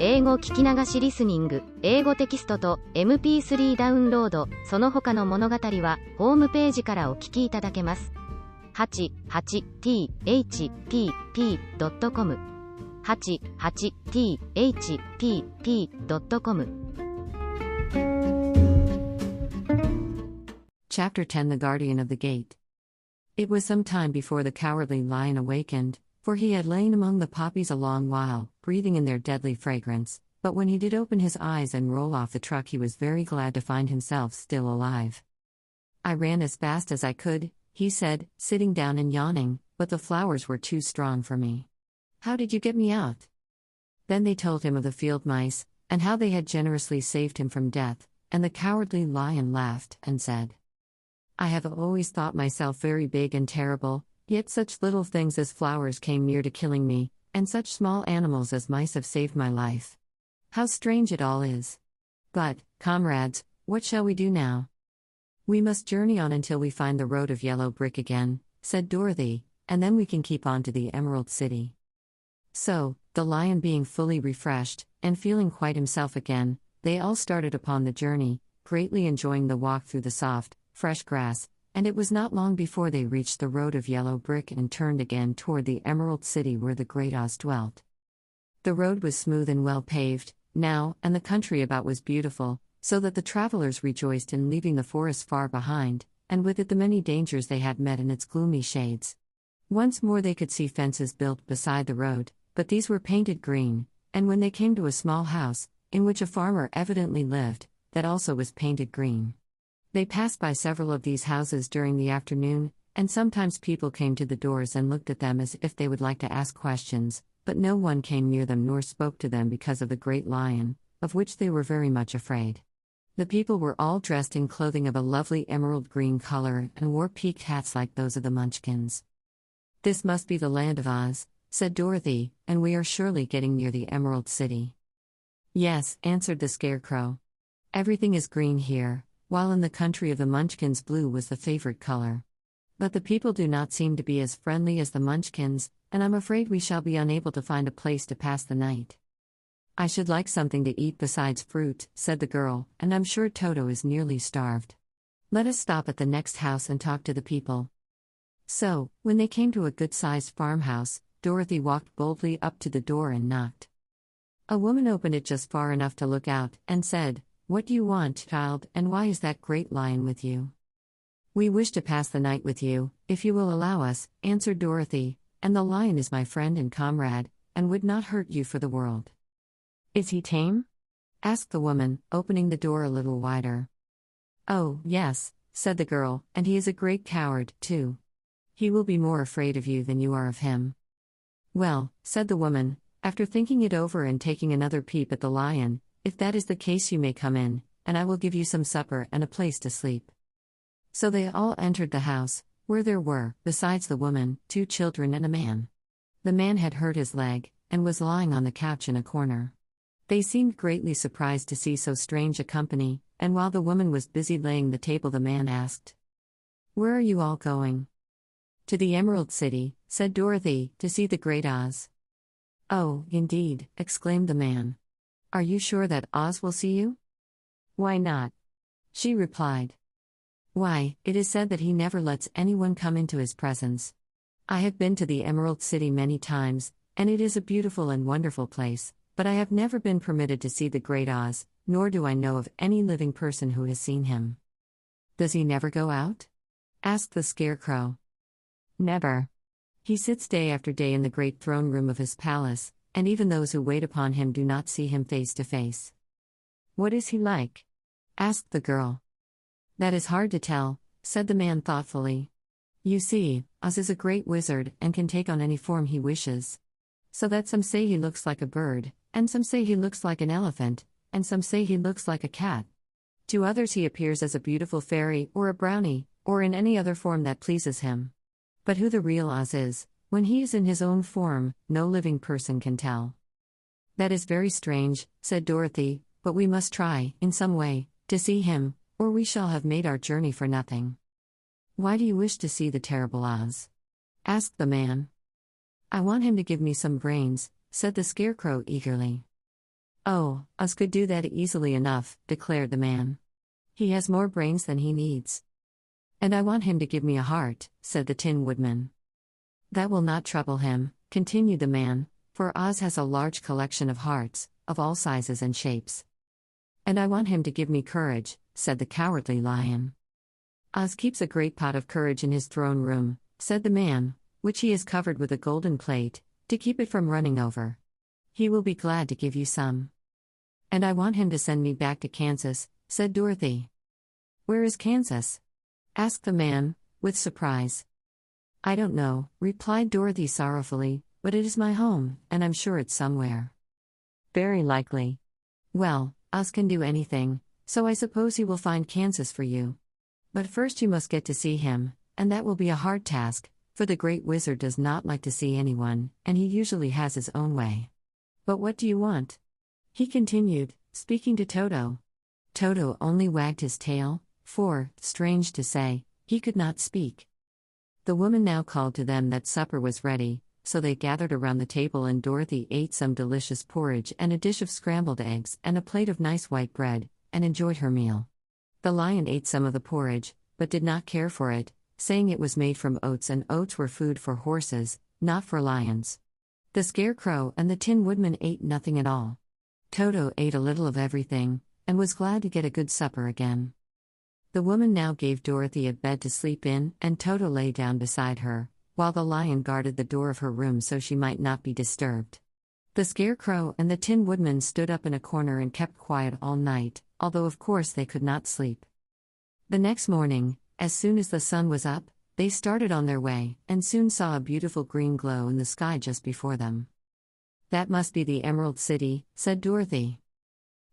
英語聞き流しリスニング、英語テキストと MP3 ダウンロード、その他の物語はホームページからお聞きいただけます。88thpp.com 88thpp.com Chapter 10 The Guardian of the Gate. It was some time before the cowardly lion awakened, for he had lain among the poppies a long while, breathing in their deadly fragrance, but when he did open his eyes and roll off the truck he was very glad to find himself still alive. I ran as fast as I could, he said, sitting down and yawning, but the flowers were too strong for me. How did you get me out? Then they told him of the field mice, and how they had generously saved him from death, and the cowardly lion laughed and said, I have always thought myself very big and terrible, yet such little things as flowers came near to killing me, and such small animals as mice have saved my life. How strange it all is. But, comrades, what shall we do now? We must journey on until we find the road of yellow brick again, said Dorothy, and then we can keep on to the Emerald City. So, the lion being fully refreshed, and feeling quite himself again, they all started upon the journey, greatly enjoying the walk through the soft, fresh grass, and it was not long before they reached the road of yellow brick and turned again toward the Emerald City where the great Oz dwelt. The road was smooth and well paved, now, and the country about was beautiful, so that the travelers rejoiced in leaving the forest far behind, and with it the many dangers they had met in its gloomy shades. Once more they could see fences built beside the road, but these were painted green, and when they came to a small house, in which a farmer evidently lived, that also was painted green. They passed by several of these houses during the afternoon, and sometimes people came to the doors and looked at them as if they would like to ask questions, but no one came near them nor spoke to them because of the great lion, of which they were very much afraid. The people were all dressed in clothing of a lovely emerald green color and wore peaked hats like those of the Munchkins. This must be the land of Oz, said Dorothy, and we are surely getting near the Emerald City. Yes, answered the Scarecrow. Everything is green here, while in the country of the Munchkins blue was the favorite color. But the people do not seem to be as friendly as the Munchkins, and I'm afraid we shall be unable to find a place to pass the night. I should like something to eat besides fruit, said the girl, and I'm sure Toto is nearly starved. Let us stop at the next house and talk to the people. So, when they came to a good-sized farmhouse, Dorothy walked boldly up to the door and knocked. A woman opened it just far enough to look out, and said, What do you want, child, and why is that great lion with you? We wish to pass the night with you, if you will allow us, answered Dorothy, and the lion is my friend and comrade, and would not hurt you for the world. Is he tame? Asked the woman, opening the door a little wider. Oh, yes, said the girl, and he is a great coward, too. He will be more afraid of you than you are of him. Well, said the woman, after thinking it over and taking another peep at the lion, if that is the case you may come in, and I will give you some supper and a place to sleep. So they all entered the house, where there were, besides the woman, 2 children and a man. The man had hurt his leg, and was lying on the couch in a corner. They seemed greatly surprised to see so strange a company, and while the woman was busy laying the table the man asked, Where are you all going? To the Emerald City, said Dorothy, to see the great Oz. Oh, indeed, exclaimed the man. Are you sure that Oz will see you? Why not? She replied. Why, it is said that he never lets anyone come into his presence. I have been to the Emerald City many times, and it is a beautiful and wonderful place, but I have never been permitted to see the great Oz, nor do I know of any living person who has seen him. Does he never go out? Asked the Scarecrow. Never. He sits day after day in the great throne room of his palace, and even those who wait upon him do not see him face to face. What is he like? Asked the girl. That is hard to tell, said the man thoughtfully. You see, Oz is a great wizard and can take on any form he wishes. So that some say he looks like a bird, and some say he looks like an elephant, and some say he looks like a cat. To others he appears as a beautiful fairy or a brownie, or in any other form that pleases him. But who the real Oz is, when he is in his own form, no living person can tell. That is very strange, said Dorothy, but we must try, in some way, to see him, or we shall have made our journey for nothing. Why do you wish to see the terrible Oz? Asked the man. I want him to give me some brains, said the Scarecrow eagerly. "Oh, Oz could do that easily enough," declared the man. "He has more brains than he needs." "And I want him to give me a heart," said the Tin Woodman. "That will not trouble him," continued the man, "for Oz has a large collection of hearts, of all sizes and shapes." "And I want him to give me courage," said the Cowardly Lion. "Oz keeps a great pot of courage in his throne room," said the man, "which he has covered with a golden plate, to keep it from running over. He will be glad to give you some." "And I want him to send me back to Kansas," said Dorothy. "Where is Kansas?" asked the man, with surprise. "I don't know," replied Dorothy sorrowfully, "but it is my home, and I'm sure it's somewhere." "Very likely. Well, Oz can do anything, so I suppose he will find Kansas for you. But first you must get to see him, and that will be a hard task, for the Great Wizard does not like to see anyone, and he usually has his own way. But what do you want?" he continued, speaking to Toto. Toto only wagged his tail, for, strange to say, he could not speak. The woman now called to them that supper was ready, so they gathered around the table and Dorothy ate some delicious porridge and a dish of scrambled eggs and a plate of nice white bread, and enjoyed her meal. The lion ate some of the porridge, but did not care for it, saying it was made from oats and oats were food for horses, not for lions. The Scarecrow and the Tin Woodman ate nothing at all. Toto ate a little of everything, and was glad to get a good supper again. The woman now gave Dorothy a bed to sleep in, and Toto lay down beside her, while the lion guarded the door of her room so she might not be disturbed. The Scarecrow and the Tin Woodman stood up in a corner and kept quiet all night, although of course they could not sleep. The next morning, as soon as the sun was up, they started on their way, and soon saw a beautiful green glow in the sky just before them. "That must be the Emerald City," said Dorothy.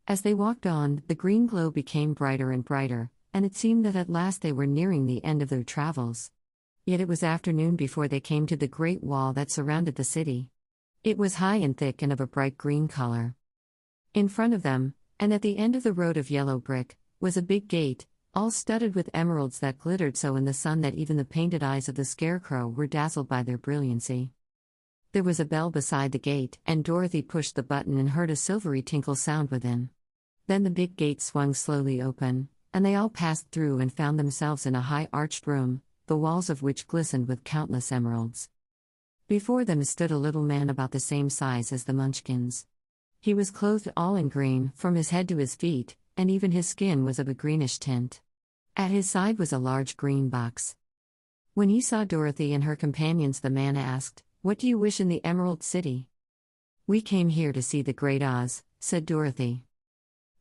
As they walked on, the green glow became brighter and brighter, and it seemed that at last they were nearing the end of their travels. Yet it was afternoon before they came to the great wall that surrounded the city. It was high and thick and of a bright green color. In front of them, and at the end of the road of yellow brick, was a big gate, all studded with emeralds that glittered so in the sun that even the painted eyes of the Scarecrow were dazzled by their brilliancy. There was a bell beside the gate, and Dorothy pushed the button and heard a silvery tinkle sound within. Then the big gate swung slowly open, and they all passed through and found themselves in a high arched room, the walls of which glistened with countless emeralds. Before them stood a little man about the same size as the Munchkins. He was clothed all in green, from his head to his feet, and even his skin was of a greenish tint. At his side was a large green box. When he saw Dorothy and her companions, the man asked, "What do you wish in the Emerald City?" "We came here to see the Great Oz," said Dorothy.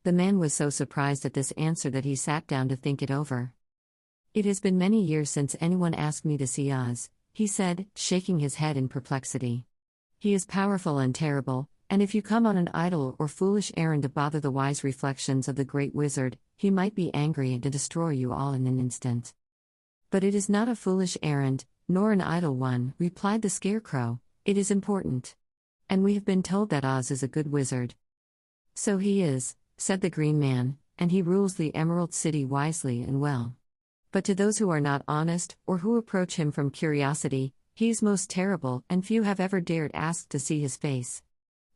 The man was so surprised at this answer that he sat down to think it over. "It has been many years since anyone asked me to see Oz," he said, shaking his head in perplexity. "He is powerful and terrible, and if you come on an idle or foolish errand to bother the wise reflections of the Great Wizard, he might be angry and to destroy you all in an instant." "But it is not a foolish errand, nor an idle one," replied the Scarecrow. "It is important. And we have been told that Oz is a good wizard." "So he is," said the Green Man, "and he rules the Emerald City wisely and well. But to those who are not honest, or who approach him from curiosity, he is most terrible, and few have ever dared ask to see his face.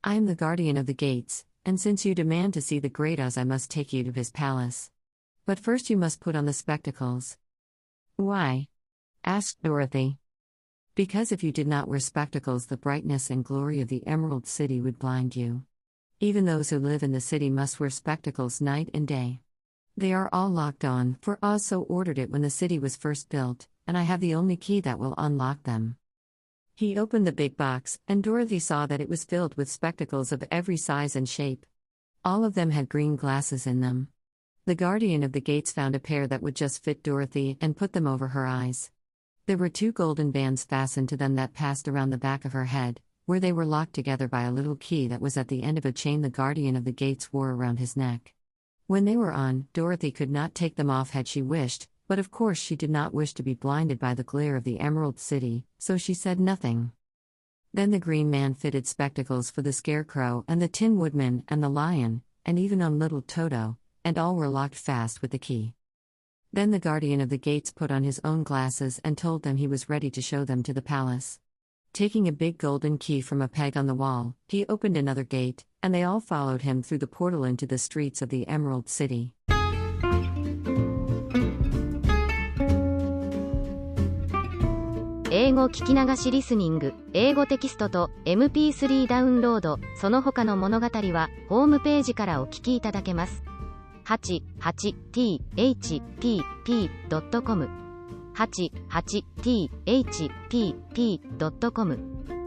I am the guardian of the gates, and since you demand to see the Great Oz, I must take you to his palace. But first you must put on the spectacles." "Why?" asked Dorothy. "Because if you did not wear spectacles, the brightness and glory of the Emerald City would blind you. Even those who live in the city must wear spectacles night and day. They are all locked on, for Oz so ordered it when the city was first built, and I have the only key that will unlock them." He opened the big box, and Dorothy saw that it was filled with spectacles of every size and shape. All of them had green glasses in them. The guardian of the gates found a pair that would just fit Dorothy and put them over her eyes. There were 2 golden bands fastened to them that passed around the back of her head, where they were locked together by a little key that was at the end of a chain the guardian of the gates wore around his neck. When they were on, Dorothy could not take them off had she wished, but of course she did not wish to be blinded by the glare of the Emerald City, so she said nothing. Then the Green Man fitted spectacles for the Scarecrow and the Tin Woodman and the Lion, and even on little Toto, and all were locked fast with the key. Then the guardian of the gates put on his own glasses and told them he was ready to show them to the palace. Taking a big golden key from a peg on the wall, he opened another gate, and they all followed him through the portal into the streets of the Emerald City. 英語聞き流しリスニング、英語テキストと MP3 ダウンロード、その他の物語はホームページからお聞きいただけます。88thpp.com 88thpp.com